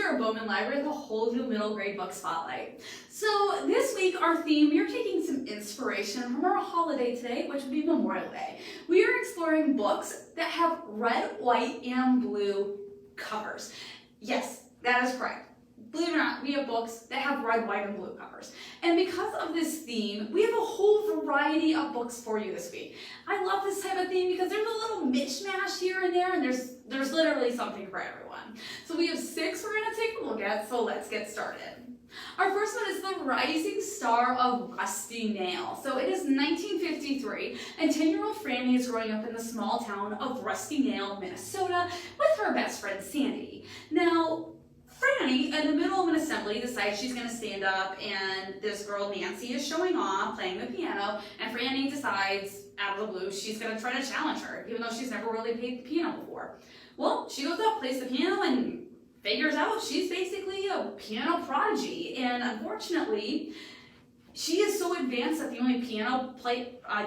here at Bowman Library with a whole new middle grade book spotlight. So this week our theme, we are taking some inspiration from our holiday today, which would be Memorial Day. We are exploring books that have red, white, and blue covers. Yes, that is correct. Believe it or not, we have books that have red, white, and blue covers. And because of this theme, we have a whole variety of books for you this week. I love this type of theme because there's a little mishmash here and there, and there's literally something for everyone. So we have 6 we're going to take a look at, so let's get started. Our first one is The Rising Star of Rusty Nail. So it is 1953, and 10-year-old Franny is growing up in the small town of Rusty Nail, Minnesota, with her best friend Sandy. Now, Franny, in the middle of an assembly, decides she's going to stand up, and this girl Nancy is showing off, playing the piano, and Franny decides, out of the blue, she's going to try to challenge her, even though she's never really played the piano before. Well, she goes up, plays the piano, and figures out she's basically a piano prodigy, and unfortunately, she is so advanced that the only piano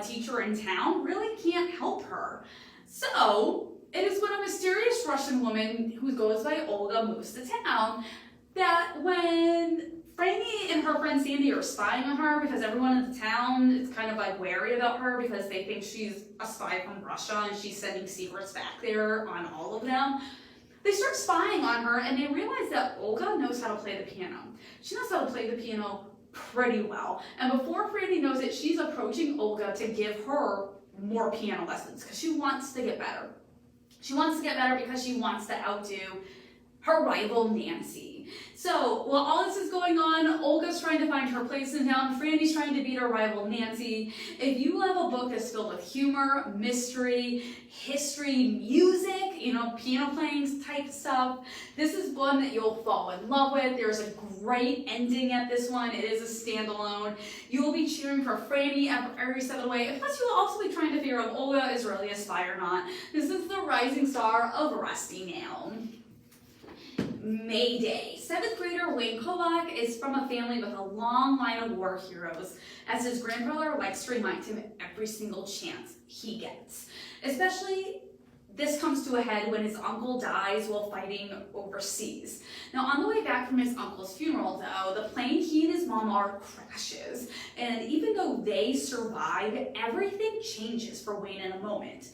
teacher in town really can't help her. So it is when a mysterious Russian woman who goes by Olga moves to town that when Franny and her friend Sandy are spying on her, because everyone in the town is kind of like wary about her because they think she's a spy from Russia and she's sending secrets back there on all of them. They start spying on her and they realize that Olga knows how to play the piano. She knows how to play the piano pretty well. And before Franny knows it, she's approaching Olga to give her more piano lessons because she wants to get better. She wants to get better because she wants to outdo her rival Nancy. So while all this is going on, Olga's trying to find her place in town. Franny's trying to beat her rival Nancy. If you love a book that's filled with humor, mystery, history, music, piano playing type stuff, this is one that you'll fall in love with. There's a great ending at this one. It is a standalone. You will be cheering for Franny every step of the way. And plus, you will also be trying to figure out if Olga is really a spy or not. This is The Rising Star of Rusty Nail. Mayday. 7th grader Wayne Kovac is from a family with a long line of war heroes, as his grandfather likes to remind him every single chance he gets. Especially, this comes to a head when his uncle dies while fighting overseas. Now, on the way back from his uncle's funeral, though, the plane he and his mom are crashes. And even though they survive, everything changes for Wayne in a moment.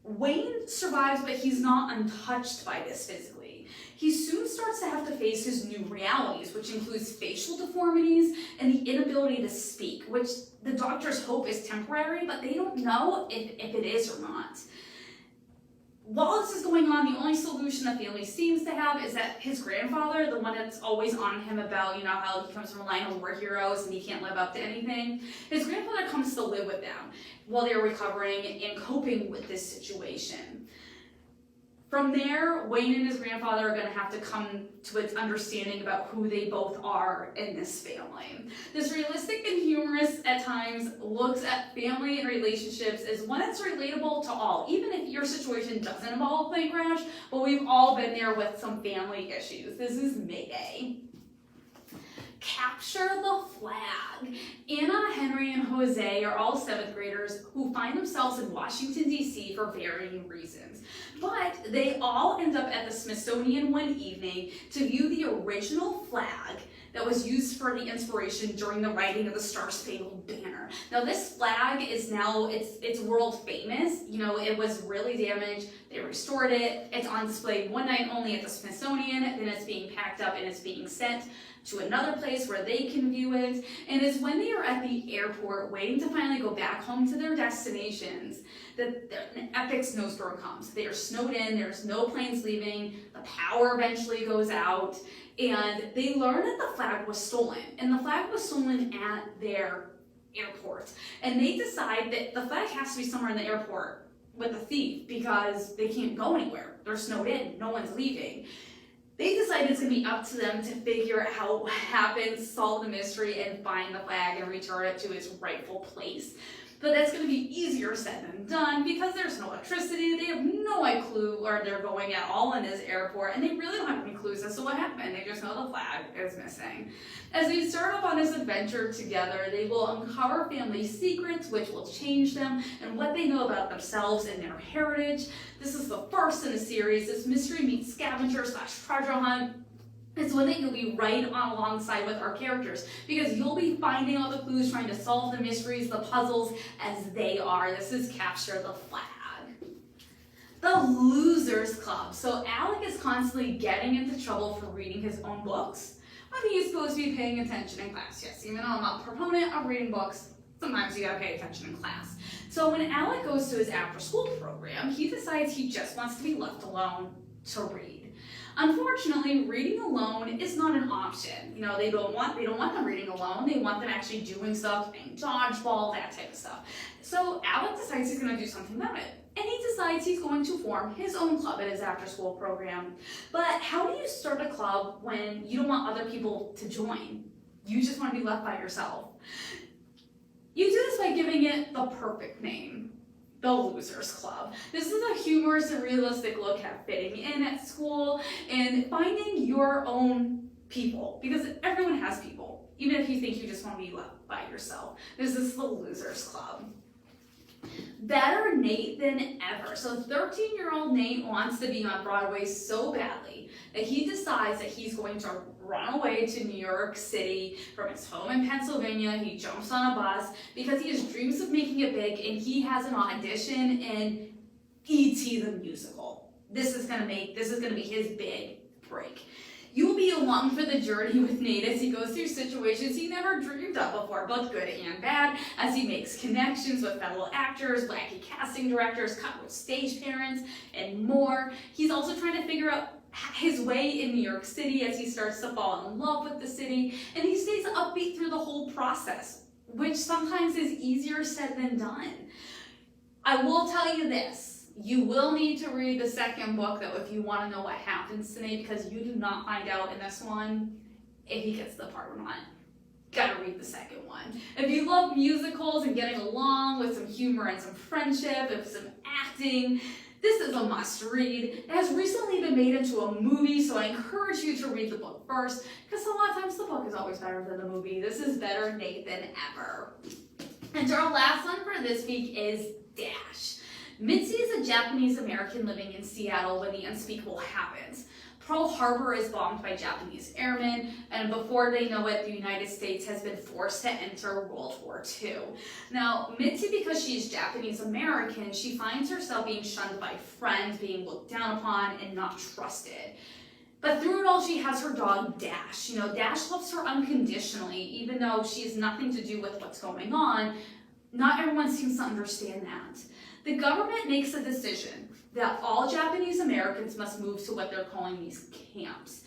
Wayne survives, but he's not untouched by this physically. He soon starts to have to face his new realities, which includes facial deformities and the inability to speak, which the doctors hope is temporary, but they don't know if it is or not. While this is going on, the only solution the family seems to have is that his grandfather, the one that's always on him about, how he comes from a line of war heroes and he can't live up to anything, his grandfather comes to live with them while they're recovering and coping with this situation. From there, Wayne and his grandfather are going to have to come to an understanding about who they both are in this family. This realistic and humorous at times looks at family and relationships as one that's relatable to all, even if your situation doesn't involve a plane crash, but we've all been there with some family issues. This is Mayday. Capture the Flag. Anna, Henry, and Jose are all 7th graders who find themselves in Washington, D.C. for varying reasons. But they all end up at the Smithsonian one evening to view the original flag that was used for the inspiration during the writing of the Star-Spangled Banner. Now this flag is now, it's world famous. It was really damaged. They restored it. It's on display one night only at the Smithsonian. Then it's being packed up and it's being sent to another place where they can view it. And it's when they are at the airport waiting to finally go back home to their destinations that an epic snowstorm comes. They are snowed in, there's no planes leaving, the power eventually goes out, and they learn that the flag was stolen. And the flag was stolen at their airport. And they decide that the flag has to be somewhere in the airport with the thief because they can't go anywhere. They're snowed in, no one's leaving. They decided it's going to be up to them to figure out what happened, solve the mystery, and find the flag and return it to its rightful place. But that's going to be easier said than done because there's no electricity. They have no clue where they're going at all in this airport, and they really don't have any clues as to what happened. They just know the flag is missing. As they start off on this adventure together, they will uncover family secrets which will change them and what they know about themselves and their heritage. This is the first in the series. This mystery meets scavenger / treasure hunt. It's one that you'll be right on alongside with our characters because you'll be finding all the clues, trying to solve the mysteries, the puzzles as they are. This is Capture the Flag. The Losers Club. So Alec is constantly getting into trouble for reading his own books when he's supposed to be paying attention in class. Yes, even though I'm a proponent of reading books, sometimes you gotta pay attention in class. So when Alec goes to his after-school program, he decides he just wants to be left alone to read. Unfortunately, reading alone is not an option. You know, they don't want them reading alone. They want them actually doing stuff, playing dodgeball, that type of stuff. So Alec decides he's going to do something about it. And he decides he's going to form his own club at his after-school program. But how do you start a club when you don't want other people to join? You just want to be left by yourself. You do this by giving it the perfect name. The Losers Club. This is a humorous and realistic look at fitting in at school and finding your own people, because everyone has people, even if you think you just want to be left by yourself. This is the Losers Club. Better Nate than ever. So 13-year-old Nate wants to be on Broadway so badly that he decides that he's going to run away to New York City from his home in Pennsylvania. He jumps on a bus because he has dreams of making it big, and he has an audition in E.T. the musical. This is gonna be his big break. You will be along for the journey with Nate as he goes through situations he never dreamed of before, both good and bad, as he makes connections with fellow actors, wacky casting directors, cutthroat stage parents, and more. He's also trying to figure out his way in New York City as he starts to fall in love with the city, and he stays upbeat through the whole process, which sometimes is easier said than done. I will tell you this. You will need to read the second book, though, if you want to know what happens to Nate, because you do not find out in this one if he gets the part or not. Gotta read the second one. If you love musicals and getting along with some humor and some friendship and some acting, this is a must-read. It has recently been made into a movie, so I encourage you to read the book first, because a lot of times the book is always better than the movie. This is Better Nate than ever. And our last one for this week is Dash. Mitzi is a Japanese American living in Seattle when the unspeakable happens. Pearl Harbor is bombed by Japanese airmen, and before they know it, the United States has been forced to enter World War II. Now, Mitzi, because she's Japanese American, she finds herself being shunned by friends, being looked down upon, and not trusted. But through it all, she has her dog, Dash. You know, Dash loves her unconditionally, even though she has nothing to do with what's going on. Not everyone seems to understand that. The government makes a decision that all Japanese Americans must move to what they're calling these camps,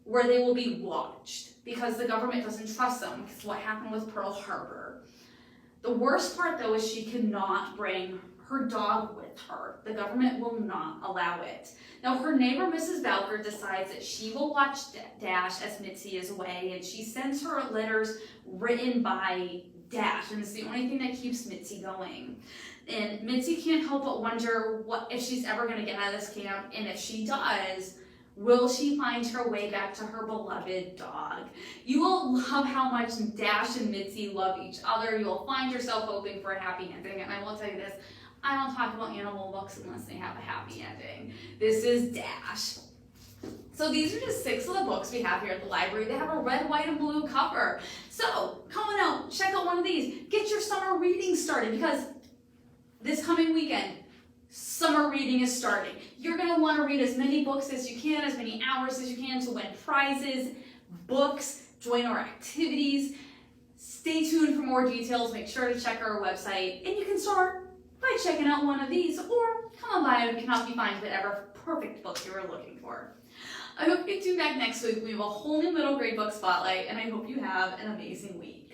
where they will be watched, because the government doesn't trust them, because what happened with Pearl Harbor. The worst part, though, is she cannot bring her dog with her. The government will not allow it. Now, her neighbor, Mrs. Bowker, decides that she will watch Dash as Mitzi is away, and she sends her letters written by Dash, and it's the only thing that keeps Mitzi going. And Mitzi can't help but wonder what if she's ever going to get out of this camp, and if she does, will she find her way back to her beloved dog? You will love how much Dash and Mitzi love each other. You will find yourself hoping for a happy ending, and I will tell you this, I don't talk about animal books unless they have a happy ending. This is Dash. So these are just 6 of the books we have here at the library. They have a red, white, and blue cover. So come on out, check out one of these. Get your summer reading started, because this coming weekend, summer reading is starting. You're going to want to read as many books as you can, as many hours as you can to win prizes, books, join our activities. Stay tuned for more details. Make sure to check our website, and you can start by checking out one of these, or come on by and we can help you find whatever perfect book you were looking for. I hope you tune back next week. We have a whole new middle grade book spotlight, and I hope you have an amazing week.